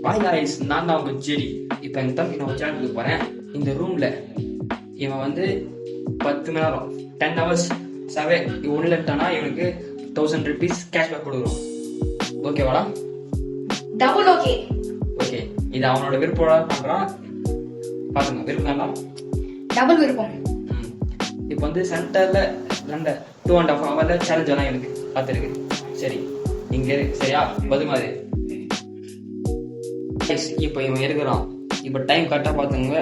Hi guys, நான் தான் உங்கள் ஜெடி. இப்போ எங்கள் தம்பி நான் சேனலுக்கு போகிறேன். இந்த ரூமில் இவன் வந்து 10 மணி நேரம் 10 hours உள்ள இருட்டானா இவனுக்கு 1000 rupees கேஷ்பேக் கொடுக்குறோம். ஓகேவாடா? Double okay. ஓகே, இது அவனோட விருப்பம் பண்ணுறான். பாருங்க, விருப்பம் தான் டபுள் விருப்பம். இப்போ வந்து சென்டரில் 2.5 hour சேலஞ்ச் எல்லாம் எனக்கு பார்த்துருக்கு. சரி, இங்கே சரியா பதுமாது. இப்போ இவன் எடுக்கிறான். இப்போ டைம் கரெக்டாக பார்த்துங்க,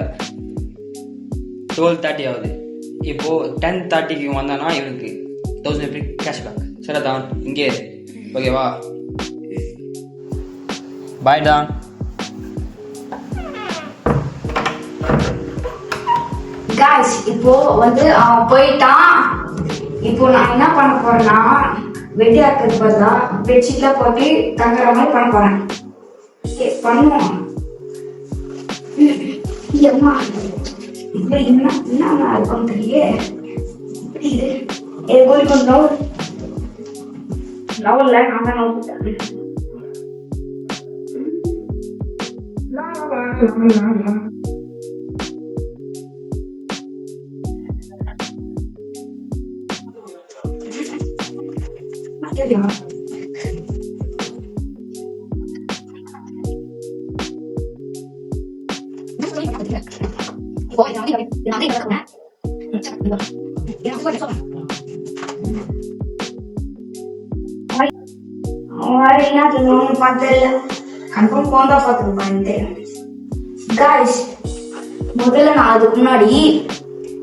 12:30 ஆகுது. இப்போ 10:30க்கு வந்தானா இவனுக்கு 1000 rupees கேஷ்பேக். சரி தான், இங்கே ஓகேவா? பாய் தான். காய்ஸ், இப்போ வந்து அவன் போயிட்டான். இப்போ நான் என்ன பண்ண போறேன்னா, வெட்டியாக்கிறது பதிலா பெட்ஷீட்ல போட்டு தங்குற மாதிரி பண்ண போறேன். பண்ணுவோம். அம்மா இப்ப என்ன இருக்கும் தெரியல. இது கொஞ்சம் லவல்ல நான் தான் நோக்கிட்டேன். முதல்ல நான் அதுக்கு முன்னாடி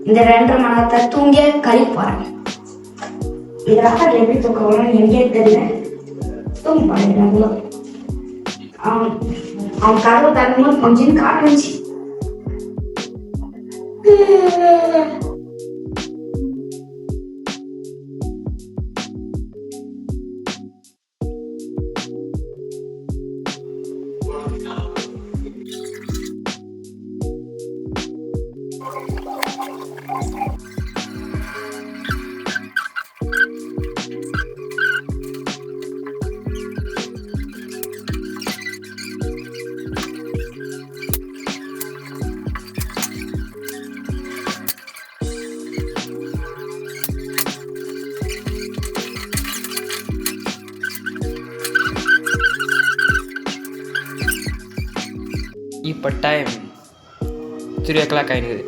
இந்த 2.5 மணி நேரத்தை தூங்கிய கழிப்பு போறேன். இதெல்லாம் எப்படி தூக்கம் எனக்கே தெரியல. தூங்கி பாருங்க. அவன் கதவு தரணும் கொஞ்சம் காட்டுச்சு. இப்போ டைம் 3 o'clock ஆகிடுது.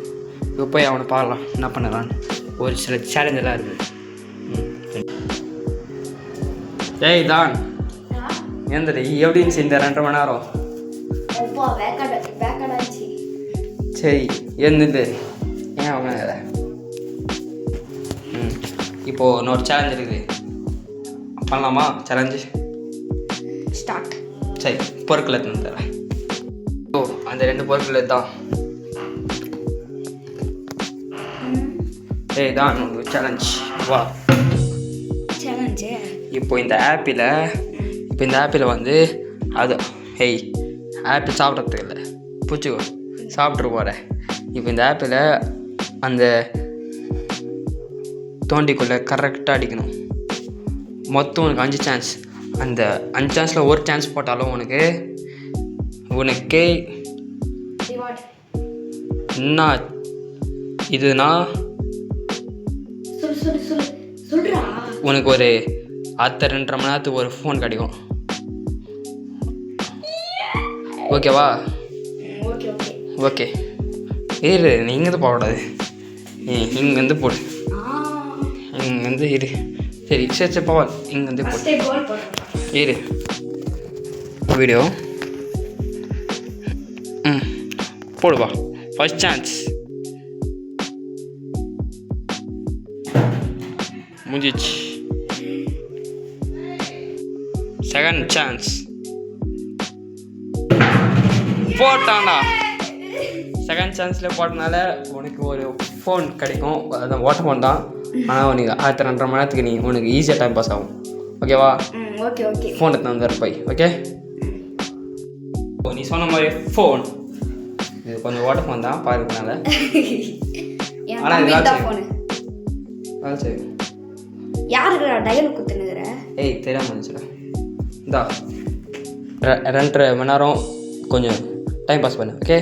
இப்போ போய் அவனை பார்க்கலாம் என்ன பண்ணலான்னு. ஒரு சில சேலஞ்செல்லாம் இருக்குது. ஏய் தான், எந்தடி எப்படி இருந்துச்சு இந்த 2.5 மணி நேரம்? சரி, இருந்தது ஏன் அவன் இப்போது இன்னொரு சேலஞ்ச் இருக்குது. பண்ணலாமா சேலஞ்சு? ஸ்டார்ட். சரி, பொருட்களை தந்துடுறேன். ஓ, அந்த 2 பொருட்கள் தான். ஏய் தான், ஒரு சேலஞ்ச் வா. சேலஞ்சு இப்போ இந்த ஆப்பில் வந்து அது ஆப்பிள் சாப்பிட்றதுக்கு இல்லை, பூச்சிக்கோ சாப்பிட்ரு போகிறேன். இப்போ இந்த ஆப்பில் அந்த தோண்டிக்குள்ளே கரெக்டாக அடிக்கணும். மொத்தம் உனக்கு 5 சான்ஸ். அந்த 5 சான்ஸில் ஒரு சான்ஸ் போட்டாலும் உனக்கே என்ன இதுனா உனக்கு ஒரு அடுத்த 2.5 மணி நேரத்துக்கு ஒரு ஃபோன் கிடைக்கும். ஓகேவா? ஓகே. இரு, நீ இங்கேருந்து போகக்கூடாது, இங்கேருந்து போடு. இங்கேருந்து இரு. சரி சரி போவால், இங்கேருந்து போடு. இரு வீடியோ போடுவா. ஃபர்ஸ்ட் சான்ஸ் முடிஞ்சிச்சு. செகண்ட் சான்ஸ் போட்டானா. செகண்ட் சான்ஸில் போட்டனால உனக்கு ஒரு ஃபோன் கிடைக்கும். அதான் ஓட்ட ஃபோன் தான். ஆனால் உனக்கு அடுத்த 2.5 மணி நேரத்துக்கு உனக்கு ஈஸியாக டைம் பாஸ் ஆகும். ஓகேவா? ஃபோன் எடுத்து வந்துடுற போய். ஓகே, நீ சொன்ன மாதிரி ஃபோன் இது கொஞ்சம் ஓட்ட ஃபோன் தான் பாருங்கனால. ஆனால் இது வேலை செய்யும். யாருக்கு டயல் குத்துனுங்கிற? தெரியாம இருந்துச்சுடா. இந்தா 2.5 மணி நேரம் கொஞ்சம் டைம் பாஸ் பண்ணு. Okay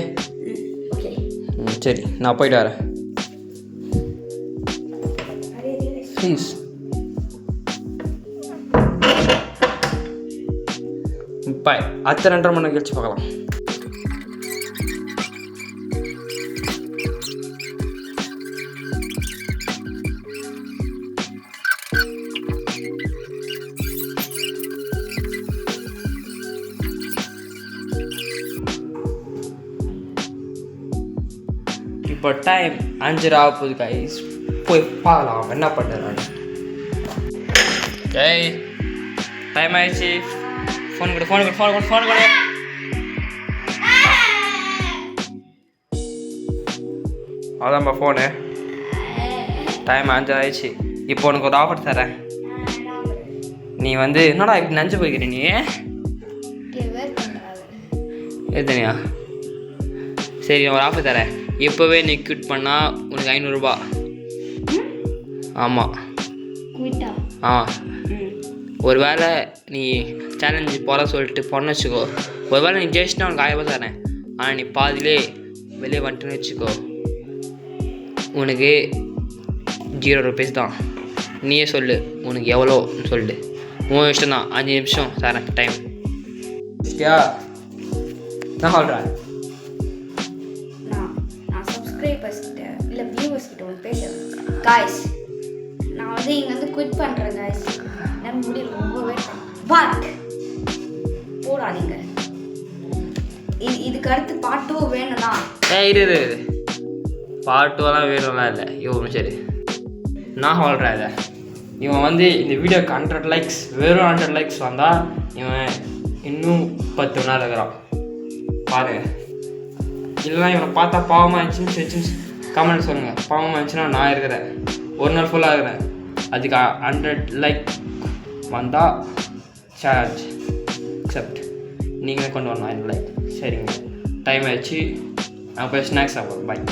okay. சரி, நான் போயிட்டு வரேன். ப்ளீஸ். பாய். அடுத்த 2.5 மணி கழிச்சு பார்க்கலாம். இப்போ டைம் 5:30 ஆகுது கைஸ். போய் பார்க்கலாம் என்ன பண்ணுறேன். ஏய், டைம் ஆயிடுச்சு. ஃபோன் கொடு. அதான்ப்பா ஃபோனு. டைம் 5:30 ஆயிடுச்சு. இப்போ உனக்கு ஒரு ஆஃபர் தரேன். நீ வந்து என்னடா இப்படி நினச்சி போய்க்கிற நீ? எத்தனையா? சரி, ஒரு ஆஃபர் தரேன். இப்போவே நீ குவிட் பண்ணால் உனக்கு 500 ரூபா. ஆமாம். ஒரு வேளை நீ சேலஞ்சு போகிற சொல்லிட்டு பொண்ணு வச்சுக்கோ. ஒரு வேளை நீ ஜெயிச்சுன்னா உனக்கு 1000 ரூபா தரேன். ஆனால் நீ பாதிலே வெளியே வந்துட்டுன்னு வச்சுக்கோ, உனக்கு 0 ரூபீஸ் தான். நீயே சொல்லு உனக்கு எவ்வளோ சொல்லிட்டு. உன் இஷ்டம் தான். 5 நிமிஷம் தரேன் டைம். நான் சொல்கிறேன். நான் சப்ஸ்கிரைபர்ஸ் கிட்ட இல்லை வியூவர்ஸ் கிட்ட வந்து பேசுகிறேன். காய்ஸ், நான் வந்து இங்கே வந்து குவிட் பண்ணுறேன் காய்ஸ். நான் முடியல, ரொம்ப வெயிட் பட் போடாதீங்க. இதுக்கு அடுத்து பார்ட் 2 வேணும்னா இரு. பார்ட் 2 வேணும்லாம் இல்லை. இவன் சரி, நான் சொல்கிறேன். இதை இவன் வந்து இந்த வீடியோக்கு 100 லைக்ஸ், வெறும் 100 லைக்ஸ் வந்தால் இவன் இன்னும் 10 மணி நேரம் இருக்கிறான் பாருங்க. இல்லைனா இவனை பார்த்தா பாவமாக இருந்துச்சுன்னு கமெண்ட் சொல்லுங்கள். பாவமாக இருந்துச்சுன்னா நான் இருக்கிறேன், ஒரு நாள் ஃபுல்லாக இருக்கிறேன். அதுக்கு 100 லைக் வந்தால் சார்ஜ் அக்செப்ட். நீங்களே கொண்டு வரணும் 100 லைக். சரிங்க, டைம் ஆயிடுச்சு. நான் போய் ஸ்நாக்ஸ் சாப்பிட்றேன். பாய்.